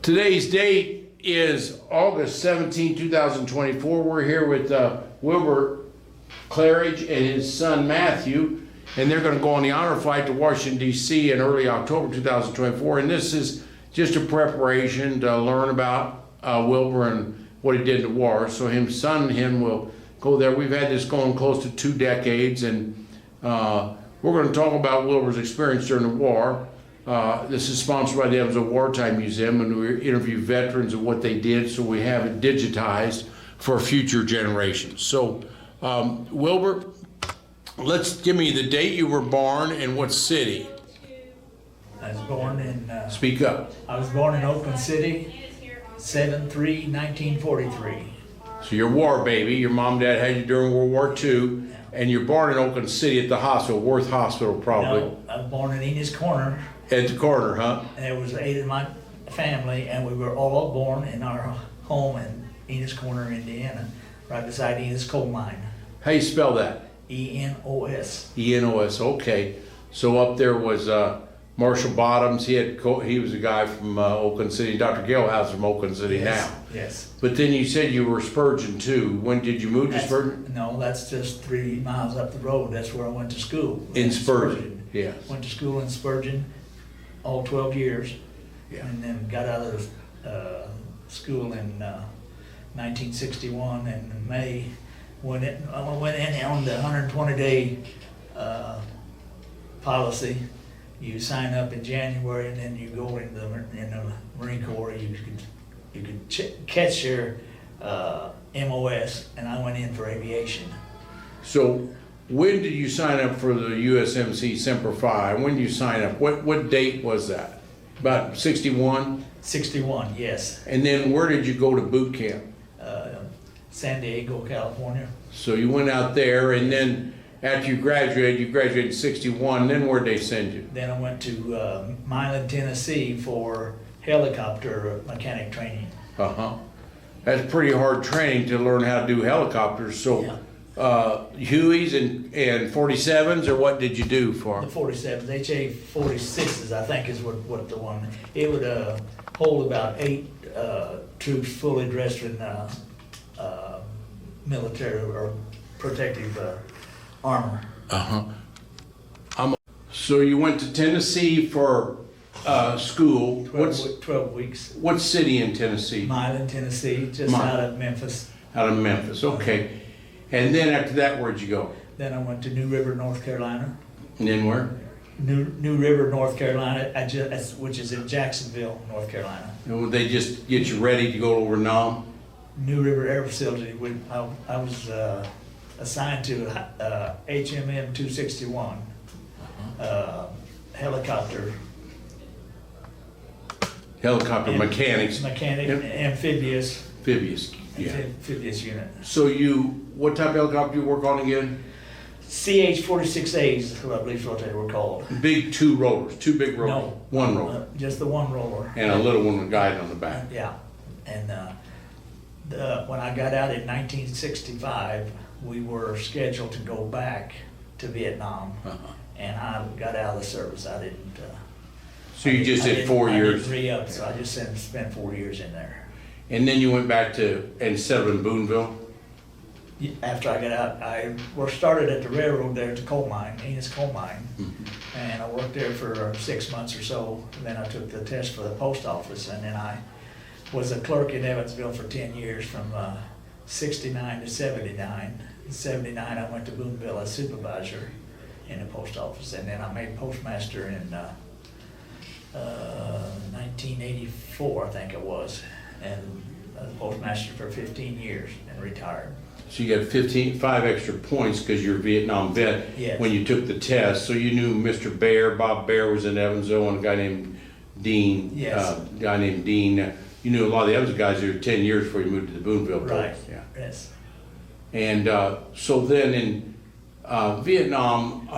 Today's date is August 17, 2024. We're here with Wilbur, Claridge, and his son Matthew, and they're going to go on the honor flight to Washington, D.C. in early October 2024. And this is just a preparation to learn about Wilbur and what he did in the war. So his son and him will go there. We've had this going close to 2 decades, and we're going to talk about Wilbur's experience during the war. This is sponsored by the Evansville Wartime Museum, and we interview veterans of what they did, so we have it digitized for future generations. So, Wilbur, give me the date you were born and what city. I was born in. Speak up. I was born in Oakland City, 7/3/1943. So you're a war baby. Your mom and dad had you during World War II, and you're born in Oakland City at the hospital, Worth Hospital, probably. No, I was born in Enos Corner. At the corner, huh? And there was 8 in my family, and we were all born in our home in Enos Corner, Indiana, right beside Enos Coal Mine. How you spell that? E-N-O-S. E-N-O-S. Okay. So up there was Marshall Bottoms. He was a guy from Oakland City. Dr. Galehouse from Oakland City now. Yes. But then you said you were Spurgeon too. When did you move to Spurgeon? No, that's just 3 miles up the road. That's where I went to school. In Spurgeon. Yes. Went to school in Spurgeon all 12 years. Yeah. And then got out of school in 1961, and in May I went in on the 120-day policy. You sign up in January, and then you go in the Marine Corps. You could catch your MOS, and I went in for aviation. So when did you sign up for the USMC Semper Fi? When did you sign up? What date was that? About 61? 61, yes. And then where did you go to boot camp? San Diego, California. So you went out there, and then after you graduated in 61, then where'd they send you? Then I went to Milan, Tennessee for helicopter mechanic training. Uh-huh. That's pretty hard training to learn how to do helicopters. So Yeah. Hueys and 47s, or what did you do for The them? 47s, HA-46s, I think is what the one, it would hold about 8 troops fully dressed in military or protective armor. Uh-huh. So you went to Tennessee for school. 12 weeks. What city in Tennessee? Milan, Tennessee, just Milan. out of Memphis. Out of Memphis, okay. And then after that, where'd you go? Then I went to New River, North Carolina. And then where? New River, North Carolina, which is in Jacksonville, North Carolina. And would they just get you ready to go over Nam? New River Air Facility. I was assigned to HMM 261 helicopter. Helicopter mechanics. Mechanic, Yep. amphibious. Amphibious, yeah. Amphibious unit. So what type of helicopter you work on again? CH-46As, I believe is what they were called. Big 2 rollers, 2 big rollers? No. 1 roller. Just the 1 roller. And a little one with guide on the back. Yeah. And when I got out in 1965, we were scheduled to go back to Vietnam. Uh-huh. And I got out of the service. I didn't. So you just did 4 I years? didn't re-up, so I just spent 4 years in there. And then you went back and settled in Boonville? After I got out, I started at the railroad there at the coal mine, Enos Coal Mine. Mm-hmm. And I worked there for 6 months or so. And then I took the test for the post office, and then I was a clerk in Evansville for 10 years, from 69 to 79. In 79, I went to Boonville as supervisor in the post office, and then I made postmaster in 1984, I think it was, and I was postmaster for 15 years and retired. So you got 5 extra points because you're a Vietnam vet. Yes. When you took the test. So you knew Mr. Bear, Bob Bear was in Evansville, and a guy named Dean. Yes. You knew a lot of the other guys there 10 years before you moved to the Boonville post. Right. Yeah. Yes. And so then in Vietnam,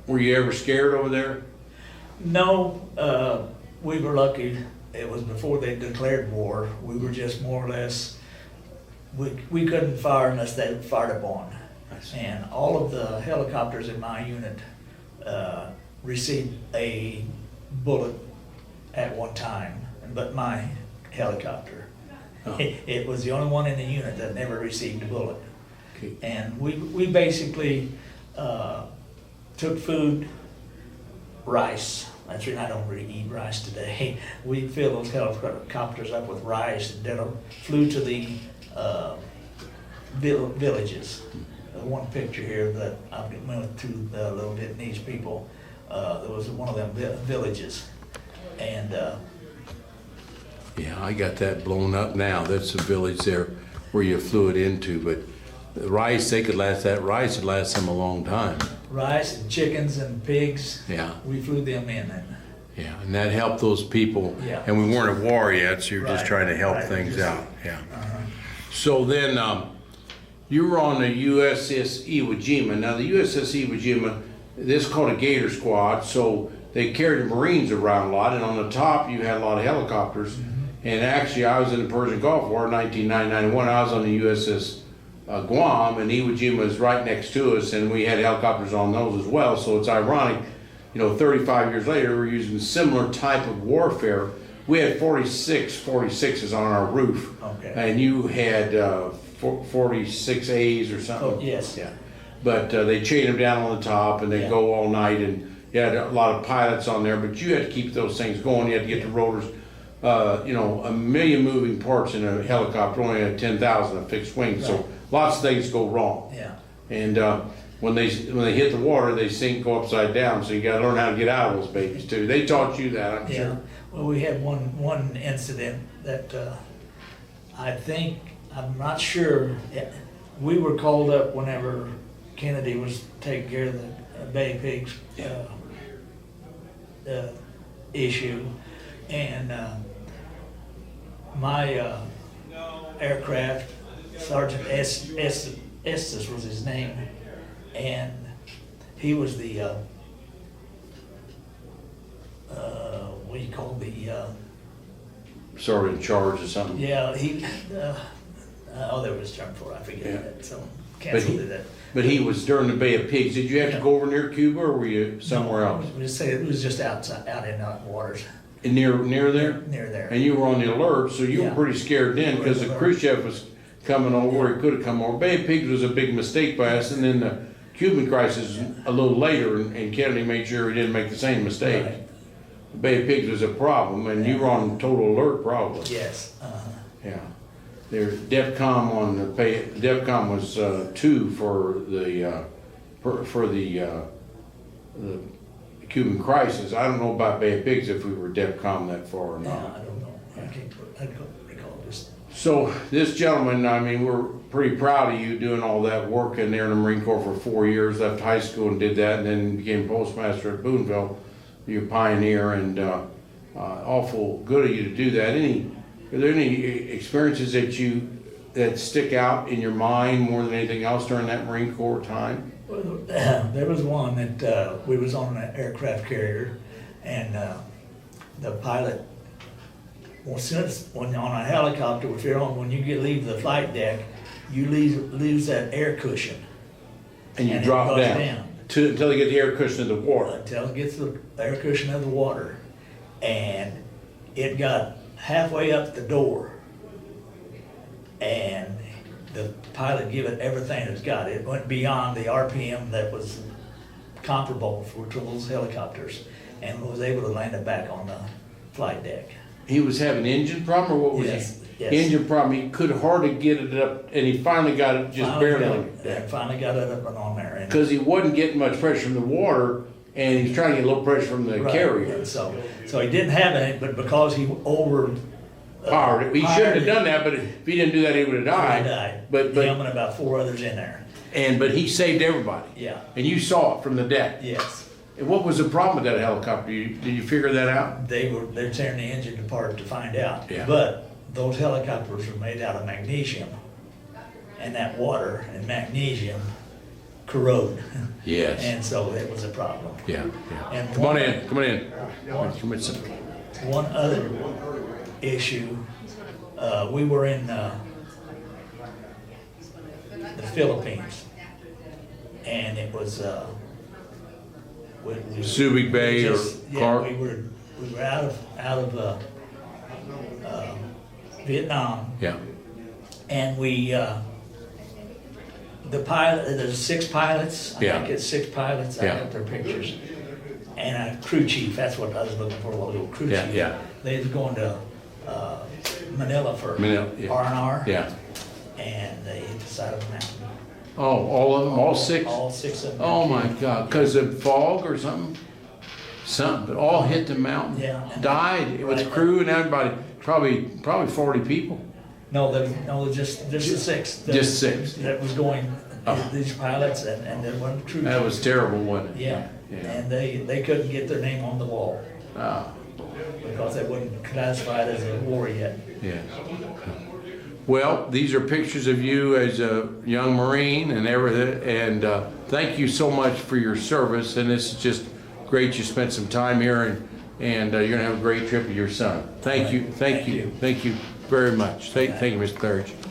were you ever scared over there? No, we were lucky. It was before they declared war. We were just more or less, we couldn't fire unless they fired upon. And all of the helicopters in my unit received a bullet at one time. but my helicopter. Oh. It was the only one in the unit that never received a bullet. Okay. And we basically took food, rice. That's the reason I don't really eat rice today. We filled those helicopters up with rice and then flew to the villages. One picture here that I went to the little Vietnamese people. There was one of them villages, and Yeah, I got that blown up now. That's the village there where you flew it into, but the rice, that rice would last them a long time. rice and chickens and pigs. Yeah. We flew them in, and Yeah, and that helped those people. Yeah. And we weren't at war yet, so you're just Right, trying to help right, things just- out, yeah. So then, you were on the USS Iwo Jima. Now, the USS Iwo Jima, this is called a Gator Squad, so they carried the Marines around a lot, and on the top, you had a lot of helicopters. And actually, I was in the Persian Gulf War, 1991, I was on the USS Guam, and Iwo Jima was right next to us, and we had helicopters on those as well, so it's ironic, 35 years later, we're using similar type of warfare. We had 46s on our roof. Okay. And you had 46As or something. Oh, yes. Yeah. But they chain them down on the top and they Yeah. go all night, and you had a lot of pilots on there, but you had to keep those things going. You had to get the rotors, a million moving parts in a helicopter, only had 10,000 a fixed wing, Right. so lots of things go wrong. Yeah. And when they hit the water, they sink, go upside down, so you gotta learn how to get out of those babies too. They taught you that, I'm Yeah, sure. well, we had one incident that I'm not sure, we were called up whenever Kennedy was taking care of the Bay Pigs issue, and my aircraft, Sergeant Estes was his name, and he was the what do you call Sort of in charge or something. there was a term for it, I forget Yeah. that, so canceled it. But he was during the Bay of Pigs. Did you have to go over near Cuba, or were you somewhere else? We just say it was just out in waters, Near there? near there. And you were on the alert, so you were Yeah. pretty scared then, because the Khrushchev was coming over, he could have come over. Bay of Pigs was a big mistake by us, and then the Cuban crisis a little later, and Kennedy made sure he didn't make the same mistake. Right. The Bay of Pigs was a problem, and you were on total alert probably. Yes, Yeah. There's DEFCON on the DEFCON was 2 for the Cuban crisis. I don't know about Bay of Pigs if we were DEFCON that far or yeah, not. I don't know, I can't recall this. So this gentleman, I mean, we're pretty proud of you doing all that work in there in the Marine Corps for 4 years, left high school and did that, and then became postmaster at Boonville. You're a pioneer, and awful good of you to do that. Are there any experiences that stick out in your mind more than anything else during that Marine Corps time? Well, there was one that we was on an aircraft carrier, and the pilot, well, since when on a helicopter, if you're on, when you leave the flight deck, you lose that air cushion. And you And it drop goes down, down. until you get the air cushion of the water. Until it gets the air cushion of the water, and it got halfway up the door, and the pilot gave it everything it's got. It went beyond the RPM that was comparable for those helicopters, and was able to land it back on the flight deck. He was having engine problem, or what was Yes, he? yes. Engine problem, he could hardly get it up, and he finally got it just Finally got it up and on there. And- because he wasn't getting much pressure from the water, and he was trying to get a little pressure from the Right, carrier. and so he didn't have any, but because he Powered it. He shouldn't have done that, but if he didn't do that, he would have He died. died. But Him and about 4 others in there. but he saved everybody. Yeah. And you saw it from the deck. Yes. And what was the problem with that helicopter? Did you figure that out? They're tearing the engine apart to find out. Yeah. But those helicopters are made out of magnesium, and that water and magnesium corrode. Yes. And so it was a problem. Yeah. And Come on in. Come in. Come in. One other issue, we were in the Philippines, and it was Subic Bay or yeah, Clark? we were out of Vietnam. Yeah. And we, the pilot, there's 6 pilots. I Yeah. think it's 6 pilots. I Yeah. got their pictures. And a crew chief, that's what I was looking for, a little crew Yeah, chief. yeah. They was going to Manila for Manila, yeah. R&R. Yeah. And they hit the side of the mountain. Oh, all of them, all 6? All 6 of them. Oh my God, because of fog or something? Something, but all hit the mountain. Yeah. Died with Right. crew and everybody, probably 40 people. No, just the 6. Just 6. That was going, Oh. these pilots and then one crew. That was terrible, wasn't it? Yeah, Yeah. and they couldn't get their name on the wall Ah, because they wasn't classified as a war yet. yeah. Well, these are pictures of you as a young Marine and everything, and thank you so much for your service, and this is just great you spent some time here, and you're gonna have a great trip with your son. Thank you, thank Thank you, you. thank you very much. Thank you, Mr. Claridge.